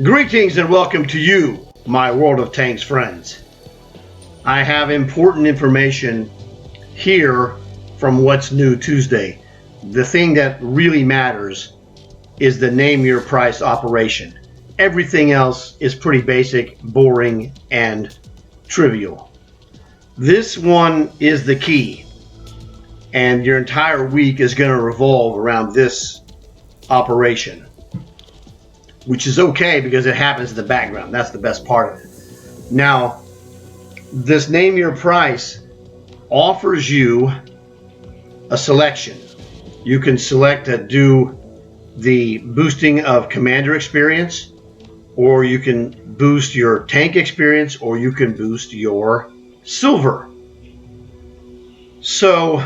Greetings and welcome to you, my World of Tanks friends. I have important information here from What's New Tuesday. The thing that really matters is the name your price operation. Everything else is pretty basic, boring, and trivial. This one is the key, and your entire week is going to revolve around this operation, which is okay because it happens in the background. That's the best part of it. Now, this name your price offers you a selection. You can select to do the boosting of commander experience, or you can boost your tank experience, or you can boost your silver. So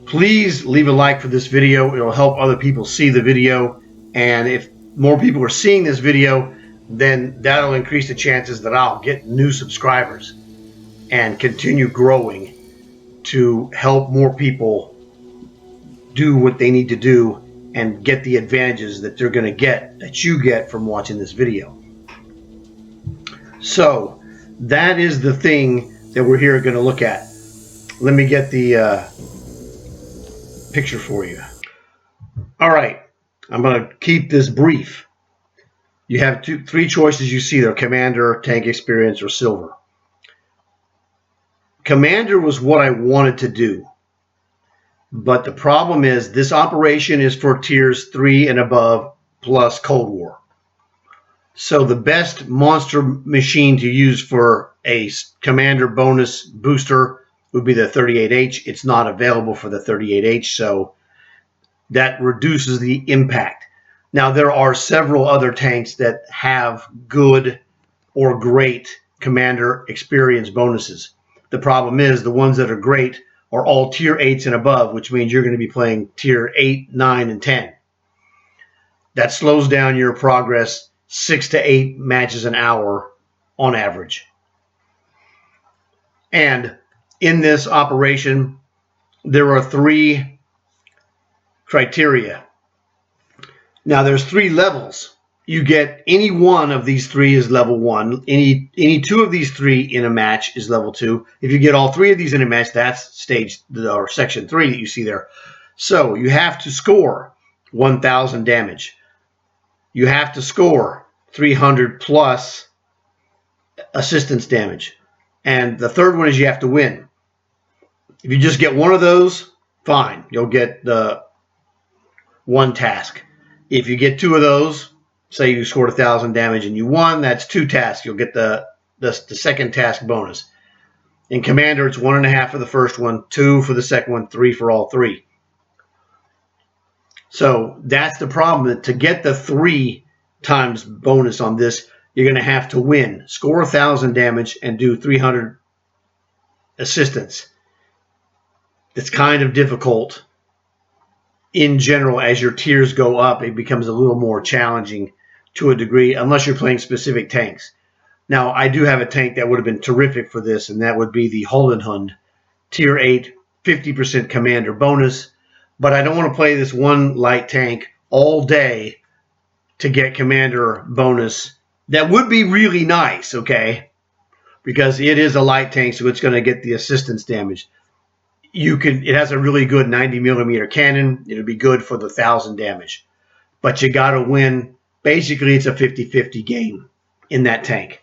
please leave a like for this video. It'll help other people see the video, and if more people are seeing this video, then that'll increase the chances that I'll get new subscribers and continue growing to help more people do what they need to do and get the advantages that they're going to get, that you get from watching this video. So that is the thing that we're here going to look at. Let me get the picture for you. All right, I'm going to keep this brief. You have three choices you see there: commander, tank experience, or silver. Commander was what I wanted to do, but the problem is this operation is for tiers 3 and above plus Cold War. So the best monster machine to use for a commander bonus booster would be the 38H. It's not available for the 38H, so that reduces the impact. Now, there are several other tanks that have good or great commander experience bonuses. The problem is the ones that are great are all tier 8s and above, which means you're going to be playing tier 8, 9, and 10. That slows down your progress 6 to 8 matches an hour on average. And in this operation, there are 3 criteria. Now, there's 3 levels. You get any one of these 3 is level 1. Any 2 of these 3 in a match is level 2. If you get all 3 of these in a match, that's stage or section 3 that you see there. So you have to score 1,000 damage. You have to score 300 plus assistance damage. And the third one is you have to win. If you just get one of those, fine. You'll get the 1 task. If you get 2 of those, say you scored 1,000 damage and you won, that's 2 tasks. You'll get the second task bonus. In Commander, it's 1.5 for the first one, 2 for the second one, 3 for all 3. So that's the problem. That to get the 3 times bonus on this, you're going to have to win, score 1,000 damage, and do 300 assistance. It's kind of difficult. In general, as your tiers go up, it becomes a little more challenging to a degree, unless you're playing specific tanks. Now, I do have a tank that would have been terrific for this, and that would be the Hollenhund, tier 8, 50% commander bonus. But I don't want to play this one light tank all day to get commander bonus. That would be really nice, okay? Because it is a light tank, so it's going to get the assistance damage. It has a really good 90mm cannon. It'll be good for the 1,000 damage. But you got to win. Basically, it's a 50-50 game in that tank.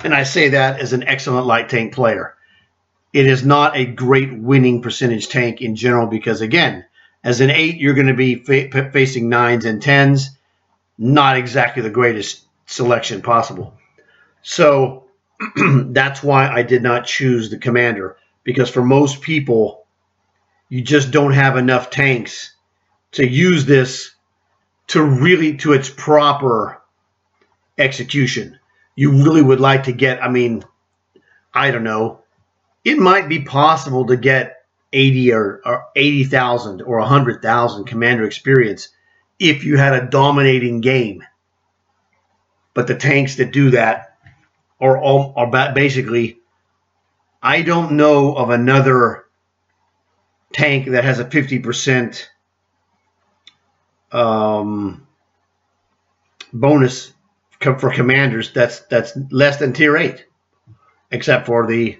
And I say that as an excellent light tank player. It is not a great winning percentage tank in general because, again, as an 8, you're going to be facing 9s and 10s. Not exactly the greatest selection possible. So that's why I did not choose the commander. Because for most people, you just don't have enough tanks to use this to its proper execution. You really would like to get, I don't know, it might be possible to get 80 or 80,000 or 100,000 commander experience if you had a dominating game. But the tanks that do that are basically, I don't know of another tank that has a 50% bonus for commanders that's less than tier 8, except for the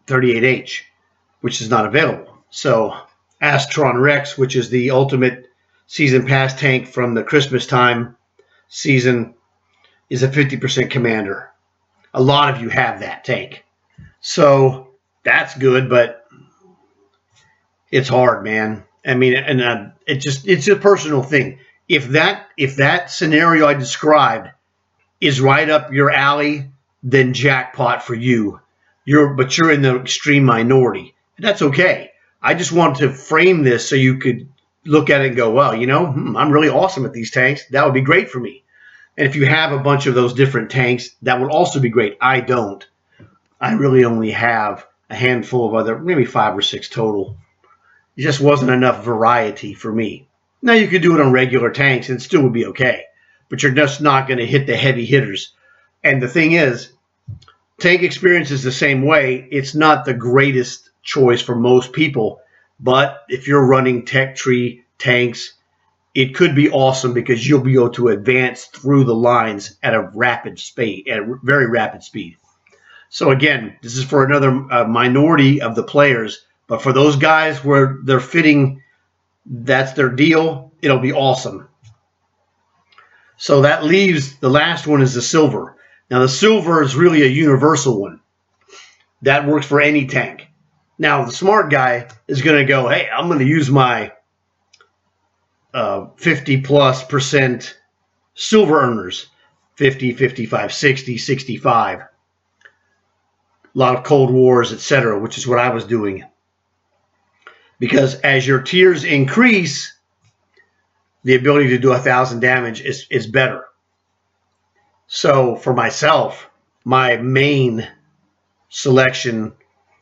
38H, which is not available. So Astron Rex, which is the ultimate season pass tank from the Christmas time season, is a 50% commander. A lot of you have that tank. So that's good, but it's hard, man. I mean, and it's a personal thing. If that scenario I described is right up your alley, then jackpot for you. But you're in the extreme minority. And that's okay. I just want to frame this so you could look at it and go, well, I'm really awesome at these tanks. That would be great for me. And if you have a bunch of those different tanks, that would also be great. I don't. I really only have a handful of other, maybe 5 or 6 total. It just wasn't enough variety for me. Now you could do it on regular tanks and it still would be okay. But you're just not going to hit the heavy hitters. And the thing is, tank experience is the same way. It's not the greatest choice for most people. But if you're running tech tree tanks, it could be awesome because you'll be able to advance through the lines at a rapid speed, at a very rapid speed. So again, this is for another minority of the players, but for those guys where they're fitting, that's their deal, it'll be awesome. So that leaves, the last one is the silver. Now the silver is really a universal one. That works for any tank. Now the smart guy is going to go, hey, I'm going to use my 50+% silver earners, 50, 55, 60, 65. A lot of Cold Wars, etc., which is what I was doing. Because as your tiers increase, the ability to do 1,000 damage is better. So for myself, my main selection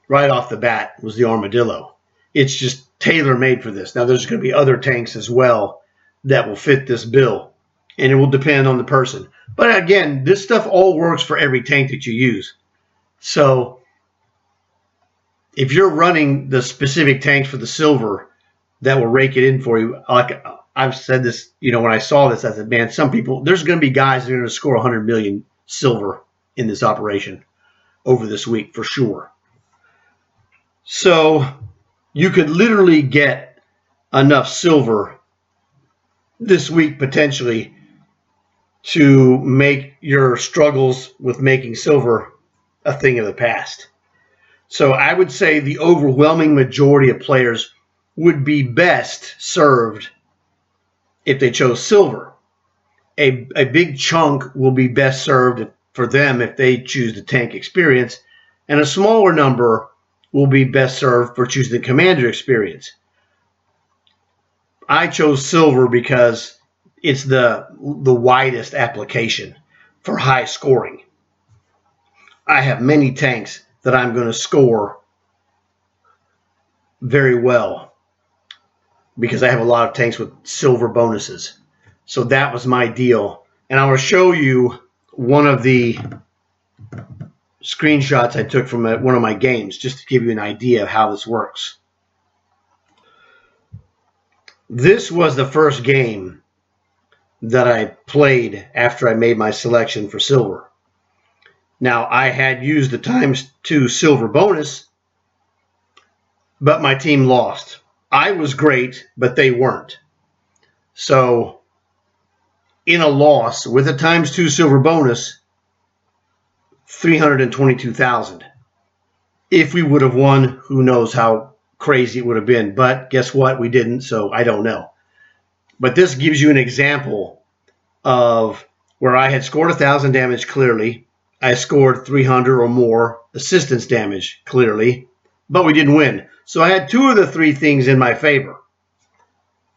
right off the bat was the Armadillo. It's just tailor-made for this. Now there's going to be other tanks as well that will fit this bill, and it will depend on the person. But again, this stuff all works for every tank that you use. So if you're running the specific tanks for the silver, that will rake it in for you. Like I've said this, when I saw this, I said, man, some people, there's going to be guys that are going to score 100 million silver in this operation over this week for sure. So you could literally get enough silver this week potentially to make your struggles with making silver a thing of the past. So I would say the overwhelming majority of players would be best served if they chose silver. A big chunk will be best served for them if they choose the tank experience, and a smaller number will be best served for choosing the commander experience. I chose silver because it's the widest application for high scoring. I have many tanks that I'm going to score very well because I have a lot of tanks with silver bonuses. So that was my deal. And I will show you one of the screenshots I took from one of my games just to give you an idea of how this works. This was the first game that I played after I made my selection for silver. Now, I had used the ×2 silver bonus, but my team lost. I was great, but they weren't. So, in a loss with a ×2 silver bonus, 322,000. If we would have won, who knows how crazy it would have been. But guess what? We didn't, so I don't know. But this gives you an example of where I had scored 1,000 damage clearly. I scored 300 or more assistance damage clearly, but we didn't win. So I had 2 of the 3 things in my favor,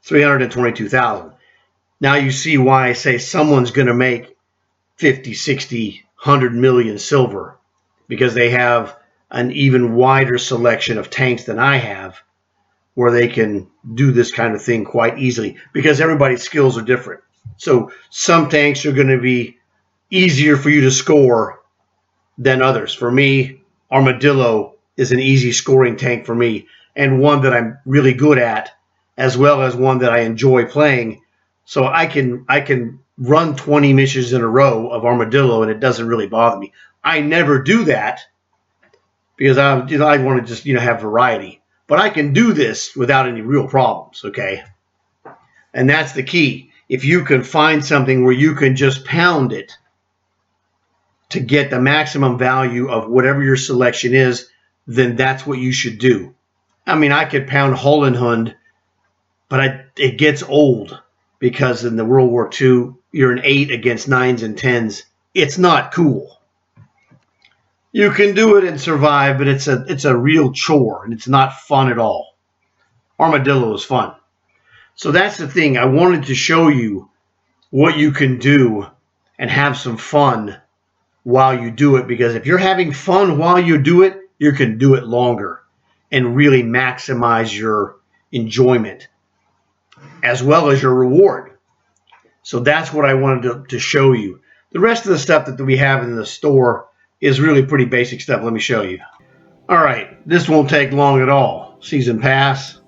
322,000. Now you see why I say someone's going to make 50, 60, 100 million silver, because they have an even wider selection of tanks than I have, where they can do this kind of thing quite easily, because everybody's skills are different. So some tanks are going to be easier for you to score than others. For me, Armadillo is an easy scoring tank for me, and one that I'm really good at, as well as one that I enjoy playing. So I can run 20 missions in a row of armadillo, and it doesn't really bother me. I never do that because I want to just have variety. But I can do this without any real problems. Okay, and that's the key. If you can find something where you can just pound it to get the maximum value of whatever your selection is, then that's what you should do. I mean, I could pound Hollenhund, but it gets old because in the World War II, you're an 8 against 9s and 10s. It's not cool. You can do it and survive, but it's a real chore, and it's not fun at all. Armadillo is fun. So that's the thing. I wanted to show you what you can do and have some fun while you do it, because if you're having fun while you do it, you can do it longer and really maximize your enjoyment as well as your reward. So that's what I wanted to show you. The rest of the stuff that we have in the store is really pretty basic stuff. Let me show you. All right, this won't take long at all. Season pass.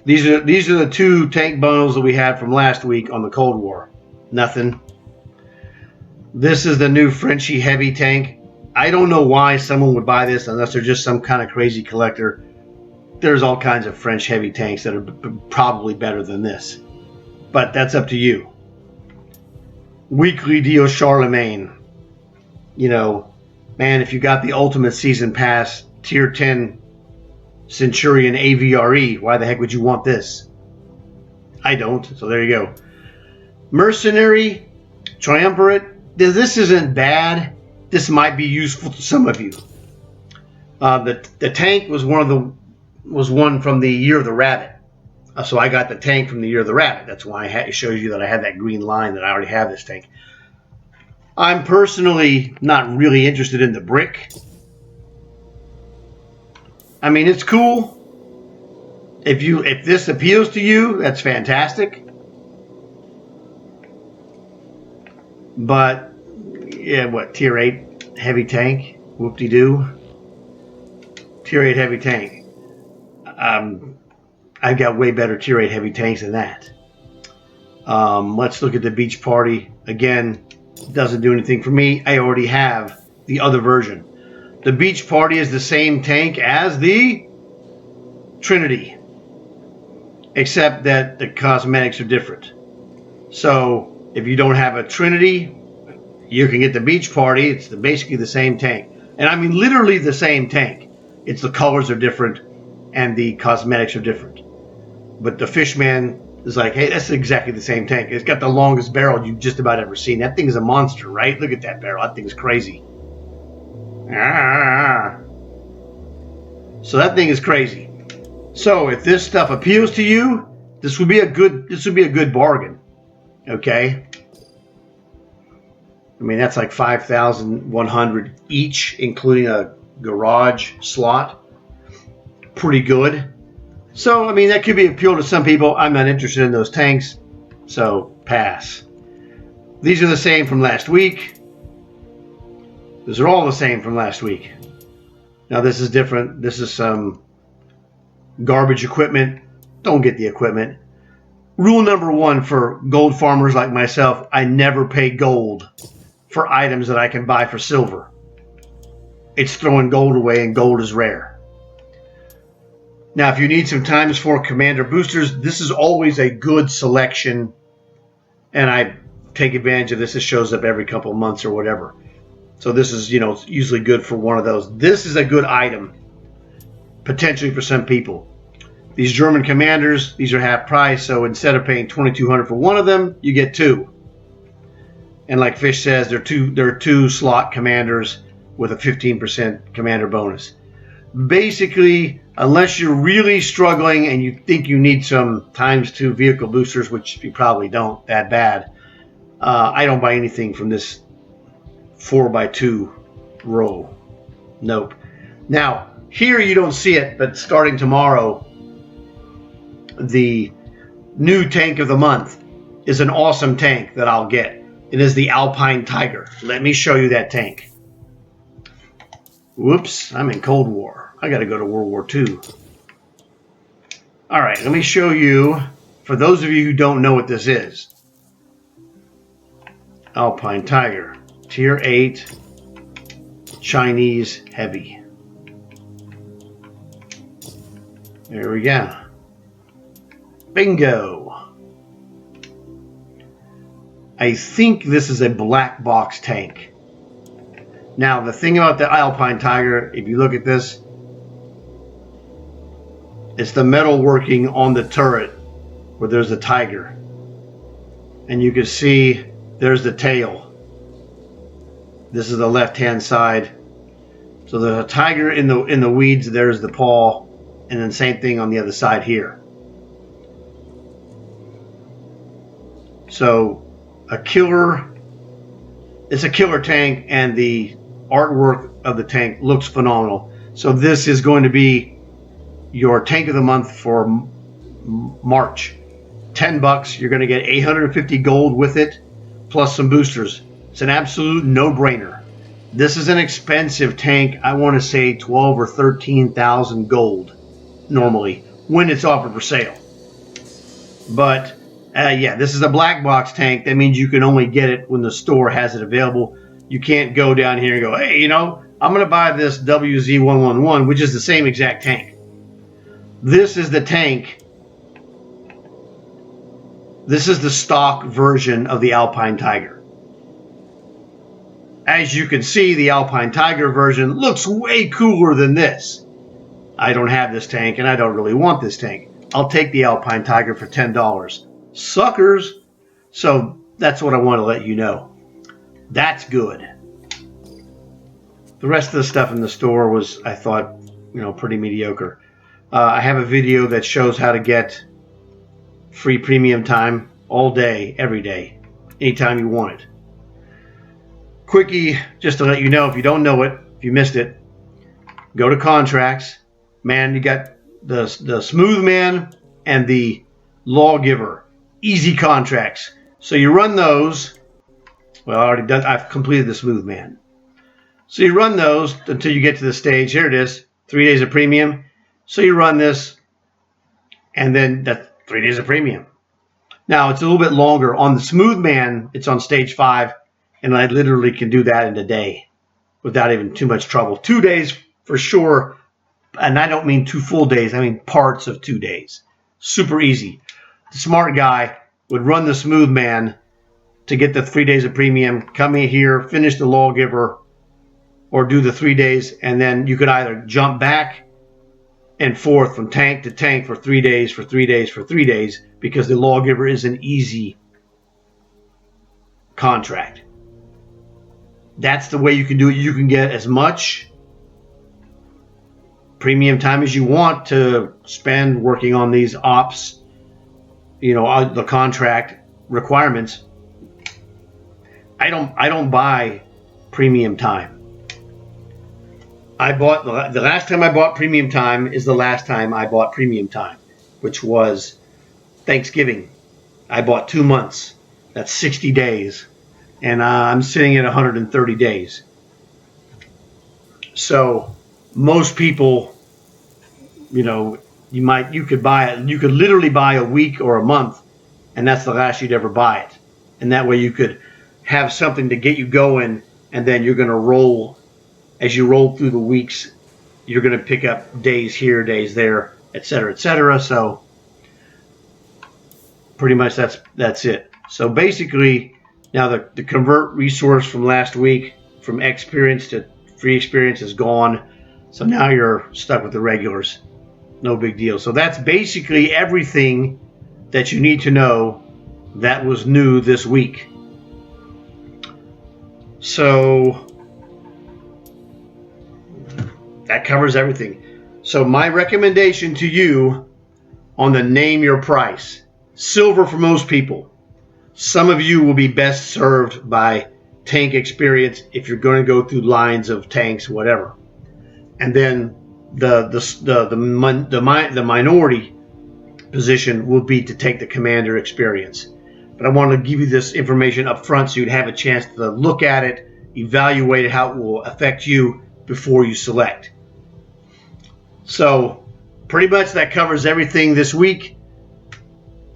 These are the 2 tank bundles that we had from last week on the Cold War. Nothing. This is the new Frenchie heavy tank. I don't know why someone would buy this unless they're just some kind of crazy collector. There's all kinds of French heavy tanks that are probably better than this. But that's up to you. Weekly deal Charlemagne. Man, if you got the Ultimate Season Pass Tier 10 Centurion AVRE, why the heck would you want this? I don't, so there you go. Mercenary Triumvirate. This isn't bad. This might be useful to some of you. The tank was one from the Year of the Rabbit. So I got the tank from the Year of the Rabbit. That's why it shows you that I had that green line that I already have this tank. I'm personally not really interested in the brick. I mean, it's cool. If this appeals to you, that's fantastic. But yeah, what, Tier 8 heavy tank? Whoop-de-doo. Tier 8 heavy tank. I've got way better Tier 8 heavy tanks than that. Let's look at the Beach Party. Again, doesn't do anything for me. I already have the other version. The Beach Party is the same tank as the Trinity, except that the cosmetics are different. So if you don't have a Trinity, you can get the Beach Party. It's basically the same tank. And I mean literally the same tank. It's the colors are different and the cosmetics are different. But the Fishman is like, hey, that's exactly the same tank. It's got the longest barrel you've just about ever seen. That thing is a monster, right? Look at that barrel. That thing is crazy. So that thing is crazy. So if this stuff appeals to you, this would be a good bargain. Okay? I mean, that's like 5,100 each, including a garage slot. Pretty good. So, I mean, that could be appeal to some people. I'm not interested in those tanks, so pass. These are the same from last week. These are all the same from last week. Now, this is different. This is some garbage equipment. Don't get the equipment. Rule number 1 for gold farmers like myself, I never pay gold for items that I can buy for silver. It's throwing gold away, and gold is rare. Now, if you need some ×4 commander boosters, this is always a good selection, and I take advantage of this. It shows up every couple of months or whatever. So this is, usually good for one of those. This is a good item, potentially for some people. These German commanders, these are half price, so instead of paying $2,200 for one of them, you get 2. And like Fish says, they're two slot commanders with a 15% commander bonus. Basically, unless you're really struggling and you think you need some ×2 vehicle boosters, which you probably don't that bad, I don't buy anything from this 4x2 row. Nope. Now, here you don't see it, but starting tomorrow, the new tank of the month is an awesome tank that I'll get. It is the Alpine Tiger. Let me show you that tank. Whoops, I'm in Cold War. I got to go to World War II. All right, let me show you for those of you who don't know what this is, Alpine Tiger, Tier 8, Chinese Heavy. There we go. Bingo. I think this is a black box tank. Now, the thing about the Alpine Tiger, if you look at this, it's the metal working on the turret where there's a tiger. And you can see there's the tail. This is the left-hand side. So there's a tiger in the weeds, there's the paw, and then same thing on the other side here. So it's a killer tank, and the artwork of the tank looks phenomenal. So this is going to be your tank of the month for March. $10. You're going to get 850 gold with it, plus some boosters. It's an absolute no-brainer. This is an expensive tank. I want to say 12 or 13,000 gold normally when it's offered for sale. But yeah, this is a black box tank. That means you can only get it when the store has it available. You can't go down here and go, hey, I'm going to buy this WZ111, which is the same exact tank. This is the tank. This is the stock version of the Alpine Tiger. As you can see, the Alpine Tiger version looks way cooler than this. I don't have this tank, and I don't really want this tank. I'll take the Alpine Tiger for $10. Suckers! So that's what I want to let you know. That's good. The rest of the stuff in the store was, I thought, pretty mediocre. I have a video that shows how to get free premium time all day, every day, anytime you want it. Quickie, just to let you know, if you don't know it, if you missed it, go to contracts. Man, you got the Smooth Man and the Lawgiver. Easy contracts. So you run those. Well, I've completed the Smooth Man. So you run those until you get to the stage. Here it is, 3 days of premium. So you run this, and then that's 3 days of premium. Now, it's a little bit longer. On the Smooth Man, it's on stage 5, and I literally can do that in a day without even too much trouble. 2 days for sure, and I don't mean 2 full days. I mean parts of 2 days. Super easy. The smart guy would run the Smooth Man to get the 3 days of premium, come in here, finish the Lawgiver, or do the 3 days, and then you could either jump back and forth from tank to tank for 3 days, for 3 days, for 3 days, because the Lawgiver is an easy contract. That's the way you can do it. You can get as much premium time as you want to spend working on these ops, the contract requirements. I don't buy premium time. I bought the last time I bought premium time is the last time I bought premium time, which was Thanksgiving. I bought 2 months. That's 60 days, and I'm sitting at 130 days. So most people, you could buy it. You could literally buy a week or a month, and that's the last you'd ever buy it. And that way you could have something to get you going, and then you're going to roll. As you roll through the weeks, you're going to pick up days here, days there, etc., etc. So pretty much that's it. So basically, now the convert resource from last week, from experience to free experience, is gone. So now you're stuck with the regulars. No big deal. So that's basically everything that you need to know that was new this week. So that covers everything. So my recommendation to you on the name your price. Silver for most people. Some of you will be best served by tank experience if you're going to go through lines of tanks, whatever. And then the minority position will be to take the commander experience. But I want to give you this information up front so you'd have a chance to look at it, evaluate it, how it will affect you before you select. So pretty much that covers everything this week.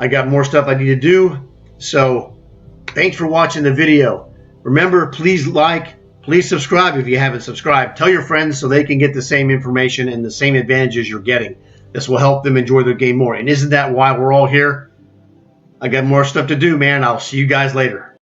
I got more stuff I need to do. So thanks for watching the video. Remember, please like, please subscribe if you haven't subscribed. Tell your friends so they can get the same information and the same advantages you're getting. This will help them enjoy their game more. And isn't that why we're all here? I got more stuff to do, man. I'll see you guys later.